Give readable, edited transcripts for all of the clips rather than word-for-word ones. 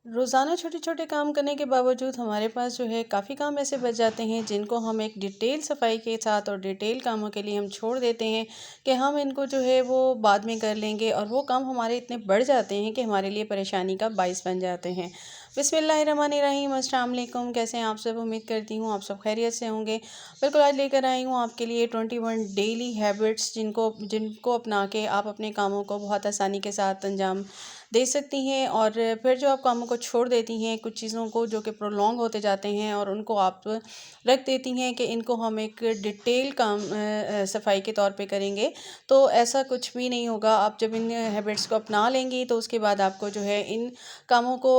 रोज़ाना छोटे-छोटे काम करने के बावजूद हमारे पास जो है काफ़ी काम ऐसे बच जाते हैं जिनको हम एक डिटेल सफाई के साथ और डिटेल कामों के लिए हम छोड़ देते हैं कि हम इनको जो है वो बाद में कर लेंगे और वो काम हमारे इतने बढ़ जाते हैं कि हमारे लिए परेशानी का बायस बन जाते हैं। बिस्मिल्लाहिर्रहमानिर्रहीम, अस्सलाम वालेकुम। कैसे हैं आप सब? उम्मीद करती हूँ आप सब खैरियत से होंगे। बिल्कुल, आज लेकर आई हूँ आपके लिए 21 डेली हैबिट्स जिनको जिनको अपना के आप अपने कामों को बहुत आसानी के साथ अंजाम दे सकती हैं। और फिर जो आप कामों को छोड़ देती हैं, कुछ चीज़ों को जो कि प्रोलॉन्ग होते जाते हैं और उनको आप रख देती हैं कि इनको हम एक डिटेल काम सफाई के तौर पे करेंगे, तो ऐसा कुछ भी नहीं होगा। आप जब इन हैबिट्स को अपना लेंगी तो उसके बाद आपको जो है इन कामों को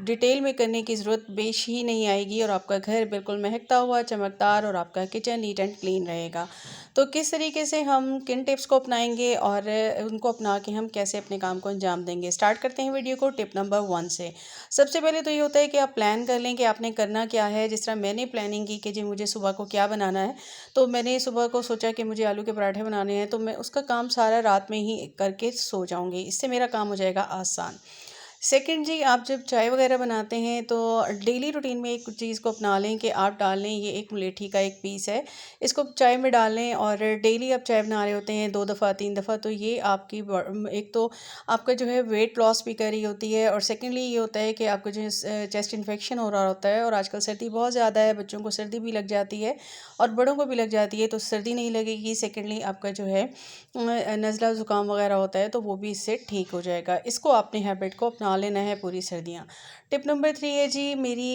डिटेल में करने की ज़रूरत पेश ही नहीं आएगी और आपका घर बिल्कुल महकता हुआ, चमकदार और आपका किचन नीट एंड क्लीन रहेगा। तो किस तरीके से हम किन टिप्स को अपनाएंगे और उनको अपना के हम कैसे अपने काम को अंजाम देंगे? स्टार्ट करते हैं वीडियो को टिप नंबर 1 से। सबसे पहले तो ये होता है कि आप प्लान कर लें कि आपने करना क्या है। जिस तरह मैंने प्लानिंग की कि जी मुझे सुबह को क्या बनाना है, तो मैंने सुबह को सोचा कि मुझे आलू के पराठे बनाने हैं, तो मैं उसका काम सारा रात में ही करके सो जाऊँगी। इससे मेरा काम हो जाएगा आसान। सेकंड जी, आप जब चाय वगैरह बनाते हैं तो डेली रूटीन में एक चीज़ को अपना लें कि आप डाल लें, ये एक मुलेठी का एक पीस है, इसको चाय में डाल लें और डेली आप चाय बना रहे होते हैं 2 दफ़ा 3 दफ़ा, तो ये आपकी एक तो आपका जो है वेट लॉस भी कर रही होती है और सेकेंडली ये होता है कि आपको जो है चेस्ट इन्फेक्शन हो रहा होता है और आजकल सर्दी बहुत ज़्यादा है, बच्चों को सर्दी भी लग जाती है और बड़ों को भी लग जाती है, तो सर्दी नहीं लगेगी। सेकेंडली आपका जो है नज़ला ज़ुकाम वगैरह होता है तो वो भी इससे ठीक हो जाएगा। इसको आपने हैबिट को अपना लेना है पूरी सर्दियाँ। टिप नंबर 3 है जी मेरी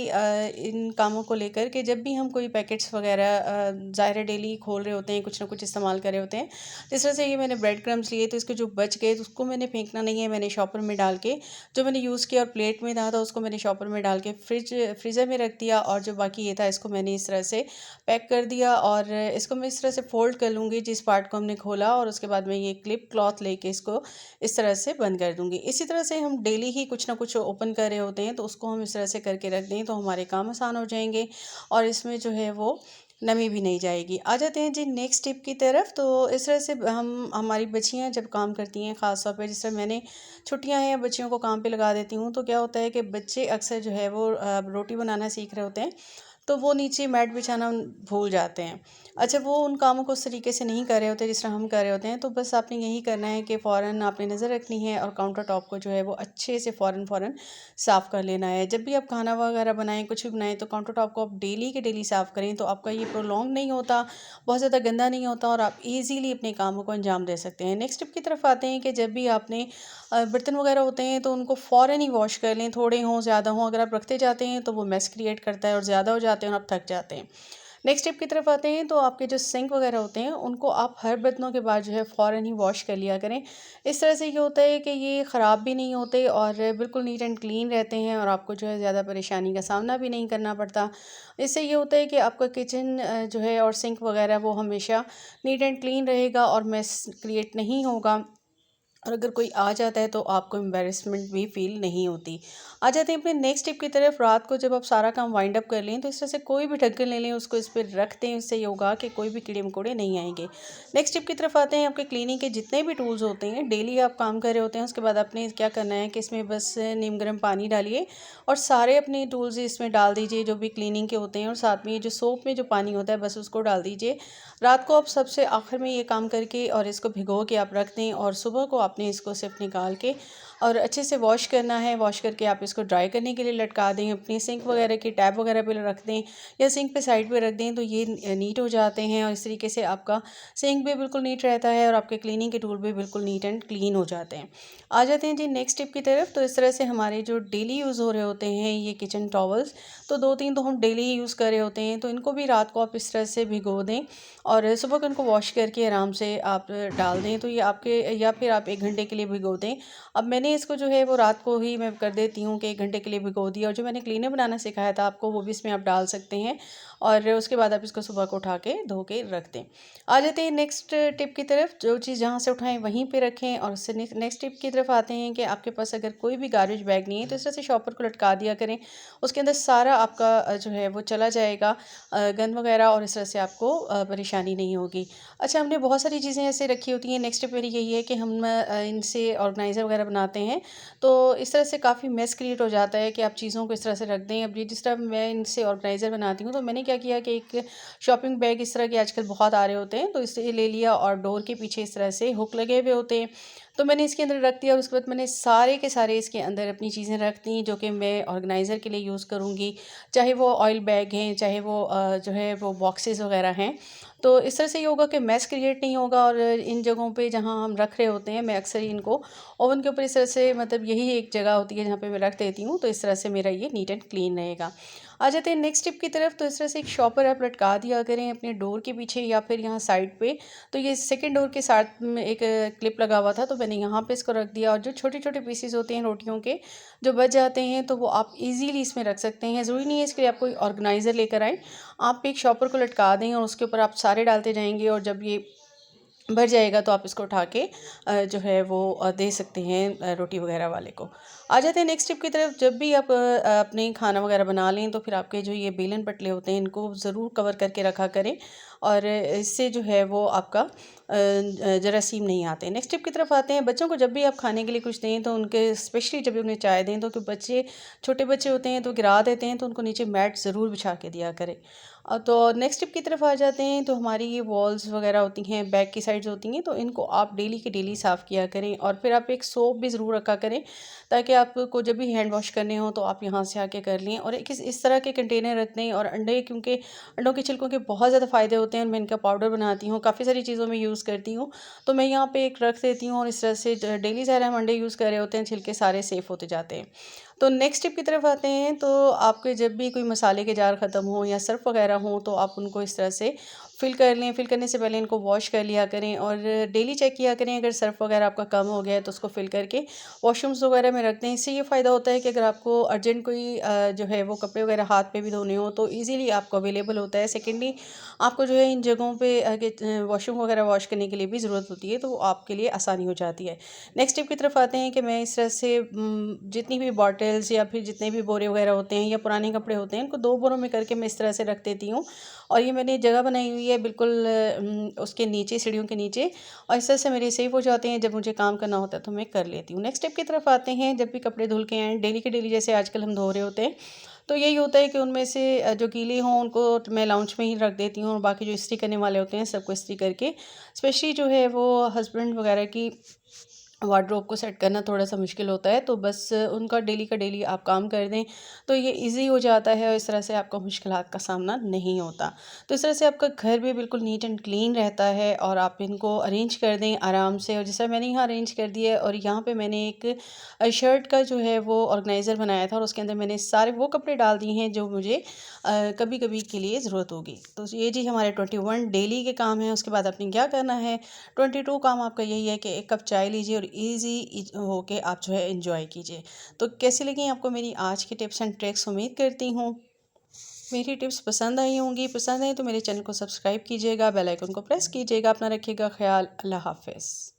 इन कामों को लेकर कि जब भी हम कोई पैकेट्स वगैरह ज़ाहिर है डेली खोल रहे होते हैं, कुछ ना कुछ इस्तेमाल कर रहे होते हैं। जिस तरह से ये मैंने ब्रेड क्रम्स लिए तो इसके जो बच गए तो उसको मैंने फेंकना नहीं है, मैंने शॉपर में डाल के जो मैंने यूज़ किया और प्लेट में था उसको मैंने शॉपर में डाल के फ्रीज़र में रख दिया और जो बाकी ये था इसको मैंने इस तरह से पैक कर दिया और इसको मैं इस तरह से फ़ोल्ड कर लूँगी जिस पार्ट को हमने खोला और उसके बाद मैं ये क्लिप क्लॉथ लेके इसको इस तरह से बंद कर दूँगी। इसी तरह से हम डेली ही कुछ ना कुछ ओपन कर रहे होते हैं तो उसको हम इस तरह से करके रख दें तो हमारे काम आसान हो जाएंगे और इसमें जो है वो नमी भी नहीं जाएगी। आ जाते हैं जी नेक्स्ट टिप की तरफ। तो इस तरह से हम हमारी बच्चियाँ जब काम करती हैं, ख़ास तौर पे जिस तरह मैंने छुट्टियाँ हैं बच्चियों को काम पे लगा देती हूँ, तो क्या होता है कि बच्चे अक्सर जो है वो रोटी बनाना सीख रहे होते हैं तो वो नीचे मैट बिछाना भूल जाते हैं। अच्छा, वो उन कामों को उस तरीके से नहीं कर रहे होते जिस तरह हम कर रहे होते हैं, तो बस आपने यही करना है कि फ़ौरन आपने नज़र रखनी है और काउंटर टॉप को जो है वो अच्छे से फ़ौरन साफ़ कर लेना है। जब भी आप खाना वगैरह बनाएँ, कुछ भी बनाएँ, तो काउंटर टॉप को आप डेली के डेली साफ़ करें तो आपका ये प्रोलॉन्ग नहीं होता, बहुत ज़्यादा गंदा नहीं होता और आप ईज़िली अपने कामों को अंजाम दे सकते हैं। नेक्स्ट टिप की तरफ आते हैं कि जब भी आपने बर्तन वगैरह होते हैं तो उनको फ़ौरन ही वॉश कर लें, थोड़े हों ज़्यादा हों। अगर आप रखते जाते हैं तो वो मेस क्रिएट करता है और ज़्यादा हो जाते हैं और आप थक जाते हैं। नेक्स्ट टिप की तरफ आते हैं तो आपके जो सिंक वगैरह होते हैं उनको आप हर बर्तनों के बाद जो है फ़ौरन ही वॉश कर लिया करें। इस तरह से ये होता है कि ये ख़राब भी नहीं होते और बिल्कुल नीट एंड क्लीन रहते हैं और आपको जो है ज़्यादा परेशानी का सामना भी नहीं करना पड़ता। इससे ये होता है कि आपका किचन जो है और सिंक वगैरह वो हमेशा नीट एंड क्लीन रहेगा और मेस क्रिएट नहीं होगा और अगर कोई आ जाता है तो आपको एम्बैरेसमेंट भी फ़ील नहीं होती। आ जाते हैं अपने नेक्स्ट टिप की तरफ। रात को जब आप सारा काम वाइंड अप कर लें तो इस तरह से कोई भी ढक्कन ले लें, उसको इस पे रख दें, इससे ये होगा कि कोई भी कीड़े-मकोड़े नहीं आएँगे। नेक्स्ट टिप की तरफ आते हैं। आपके क्लीनिंग के जितने भी टूल्स होते हैं, डेली आप काम कर रहे होते हैं, उसके बाद आपने क्या करना है कि इसमें बस नीम गर्म पानी डालिए और सारे अपने टूल्स इसमें डाल दीजिए जो भी क्लीनिंग के होते हैं और साथ में ये जो सोप में जो पानी होता है बस उसको डाल दीजिए। रात को आप सबसे आखिर में ये काम करके और इसको भिगो के आप रख दें और सुबह को आपने इसको सिर्फ निकाल के और अच्छे से वॉश करना है। वॉश करके आप इसको ड्राई करने के लिए लटका दें, अपनी सिंक वगैरह की टैप वगैरह पे रख दें या सिंक पे साइड पे रख दें तो ये नीट हो जाते हैं और इस तरीके से आपका सिंक भी बिल्कुल नीट रहता है और आपके क्लीनिंग के टूल भी बिल्कुल नीट एंड क्लीन हो जाते हैं। आ जाते हैं जी नेक्स्ट टिप की तरफ। तो इस तरह से हमारे जो डेली यूज़ हो रहे होते हैं ये किचन टॉवल्स, तो 2-3 तो हम डेली ही यूज़ कर रहे होते हैं, तो इनको भी रात को आप इस तरह से भिगो दें और सुबह को इनको वॉश करके आराम से आप डाल दें तो ये आपके या फिर आप 1 घंटे के लिए भिगो दें। अब मैंने इसको जो है वो रात को ही मैं कर देती हूँ कि 1 घंटे के लिए भिगो दिया और जो मैंने क्लीनर बनाना सिखाया था आपको वो भी इसमें आप डाल सकते हैं और उसके बाद आप इसको सुबह को उठा के धो के रख दें। आ जाते हैं नेक्स्ट टिप की तरफ। जो चीज़ जहाँ से उठाएं वहीं पे रखें और उससे नेक्स्ट टिप की तरफ आते हैं कि आपके पास अगर कोई भी गार्बेज बैग नहीं है तो इस तरह से शॉपर को लटका दिया करें, उसके अंदर सारा आपका जो है वो चला जाएगा गंद वगैरह और इस तरह से आपको परेशानी नहीं होगी। अच्छा, हमने बहुत सारी चीज़ें ऐसे रखी होती हैं। नेक्स्ट टिप मेरी यही है कि हम इनसे ऑर्गेनाइज़र वगैरह बनाते जाते हैं, तो इस तरह से काफ़ी मेस क्रिएट हो जाता है कि आप चीज़ों को इस तरह से रख दें। अब ये जिस तरह मैं इनसे ऑर्गेनाइज़र बनाती हूँ, तो मैंने क्या किया कि एक शॉपिंग बैग इस तरह के आजकल बहुत आ रहे होते हैं, तो इसे ले लिया और डोर के पीछे इस तरह से हुक लगे हुए होते हैं, तो मैंने इसके अंदर रख दिया और उसके बाद मैंने सारे के सारे इसके अंदर अपनी चीज़ें रख दी जो कि मैं ऑर्गेनाइज़र के लिए यूज़ करूँगी। चाहे वो ऑयल बैग हैं, चाहे वो जो है वो बॉक्सेस वग़ैरह हैं। तो इस तरह से ये होगा कि मेस क्रिएट नहीं होगा और इन जगहों पे जहाँ हम रख रहे होते हैं, मैं अक्सर इनको ओवन के ऊपर इस तरह से मतलब यही एक जगह होती है जहाँ पे मैं रख देती हूँ, तो इस तरह से मेरा ये नीट एंड क्लीन रहेगा। आ जाते हैं नेक्स्ट टिप की तरफ। तो इस तरह से एक शॉपर आप लटका दिया करें अपने डोर के पीछे या फिर यहाँ साइड पे। तो ये सेकंड डोर के साथ में एक क्लिप लगा हुआ था, तो मैंने यहाँ पे इसको रख दिया और जो छोटे-छोटे पीसेस होते हैं रोटियों के, जो बच जाते हैं, तो वो आप ईज़िली इसमें रख सकते हैं। ज़रूरी नहीं है इसके लिए आप कोई ऑर्गेनाइज़र लेकर आएँ। आप एक शॉपर को लटका दें और उसके ऊपर आप सारे डालते जाएँगे और जब ये भर जाएगा तो आप इसको उठा के जो है वो दे सकते हैं रोटी वगैरह वाले को। आ जाते हैं नेक्स्ट टिप की तरफ। जब भी आप अपने खाना वगैरह बना लें तो फिर आपके जो ये बेलन पटले होते हैं इनको ज़रूर कवर करके रखा करें और इससे जो है वो आपका जरासीम नहीं आते। नेक्स्ट टिप की तरफ आते हैं। बच्चों को जब भी आप खाने के लिए कुछ दें तो उनके स्पेशली जब भी उन्हें चाय दें तो बच्चे छोटे बच्चे होते हैं तो गिरा देते हैं, तो उनको नीचे मैट ज़रूर बिछा के दिया करें। तो नेक्स्ट टिप की तरफ आ जाते हैं। तो हमारी ये वॉल्स वगैरह होती हैं, बैक की साइड्स होती हैं, तो इनको आप डेली के डेली साफ़ किया करें और फिर आप एक सोप भी ज़रूर रखा करें ताकि आपको जब भी हैंड वॉश करने हो तो आप यहाँ से आके कर लें। और एक इस तरह के कंटेनर रख दें। और अंडे, क्योंकि अंडों के छिलकों के बहुत ज़्यादा फ़ायदे होते हैं और मैं इनका पाउडर बनाती हूँ, काफ़ी सारी चीज़ों में यूज़ करती हूँ, तो मैं यहाँ पे एक रख देती हूँ और इस तरह से डेली ज़ाहिर हम अंडे यूज़ कर रहे होते हैं, छिलके सारे सेफ़ होते जाते हैं। तो नेक्स्ट टिप की तरफ आते हैं। तो आपके जब भी कोई मसाले के जार ख़त्म हो या सर्फ़ वग़ैरह हो तो आप उनको इस तरह से फ़िल कर लें। फ़िल करने से पहले इनको वॉश कर लिया करें और डेली चेक किया करें अगर सर्फ़ वग़ैरह आपका कम हो गया है तो उसको फ़िल करके वॉशरूम्स वग़ैरह में रख दें। इससे ये फ़ायदा होता है कि अगर आपको अर्जेंट कोई जो है वो कपड़े वग़ैरह हाथ पे भी धोने हो तो ईज़िली आपको अवेलेबल होता है। सेकेंडली आपको जो है इन जगहों पे वॉशरूम वग़ैरह वॉश करने के लिए भी ज़रूरत होती है, तो वो आपके लिए आसानी हो जाती है। नेक्स्ट टिप की तरफ आते हैं कि मैं इस तरह से जितनी भी बॉटल्स या फिर जितने भी बोरे वगैरह होते हैं या पुराने कपड़े होते हैं, इनको 2 बोरों में करके मैं इस तरह से रख देती हूँ। और ये मैंने जगह बनाई हुई है बिल्कुल उसके नीचे, सीढ़ियों के नीचे, और इस तरह से मेरे सेव हो जाते हैं। जब मुझे काम करना होता है तो मैं कर लेती हूँ। नेक्स्ट टिप की तरफ आते हैं। जब भी कपड़े धुल के आएँ डेली के डेली, जैसे आजकल हम धो रहे होते हैं, तो यही होता है कि उनमें से जो गीले हों उनको मैं लाउंज में ही रख देती हूँ और बाकी जो इस्त्री करने वाले होते हैं सबको इस्त्री करके, स्पेशली जो है वो हस्बैंड वगैरह की वार्डरोब को सेट करना थोड़ा-सा मुश्किल होता है, तो बस उनका डेली का डेली आप काम कर दें, तो ये ईज़ी हो जाता है और इस तरह से आपको मुश्किलात का सामना नहीं होता। तो इस तरह से आपका घर भी बिल्कुल नीट एंड क्लीन रहता है और आप इनको अरेंज कर दें आराम से। और जैसा मैंने यहाँ अरेंज कर दिया है और यहाँ पे मैंने एक शर्ट का जो है वो ऑर्गेनाइज़र बनाया था और उसके अंदर मैंने सारे वो कपड़े डाल दिए हैं जो मुझे कभी-कभी के लिए ज़रूरत होगी। तो ये जी हमारे 21 डेली के काम हैं। उसके बाद आपने क्या करना है, 22 काम आपका यही है कि एक कप चाय लीजिए और ईज़ी होके आप जो है एंजॉय कीजिए। तो कैसी लगी आपको मेरी आज की टिप्स एंड ट्रिक्स? उम्मीद करती हूँ मेरी टिप्स पसंद आई होंगी। पसंद आई तो मेरे चैनल को सब्सक्राइब कीजिएगा, बेल आइकन को प्रेस कीजिएगा। अपना रखिएगा ख्याल। अल्लाह हाफ़िज़।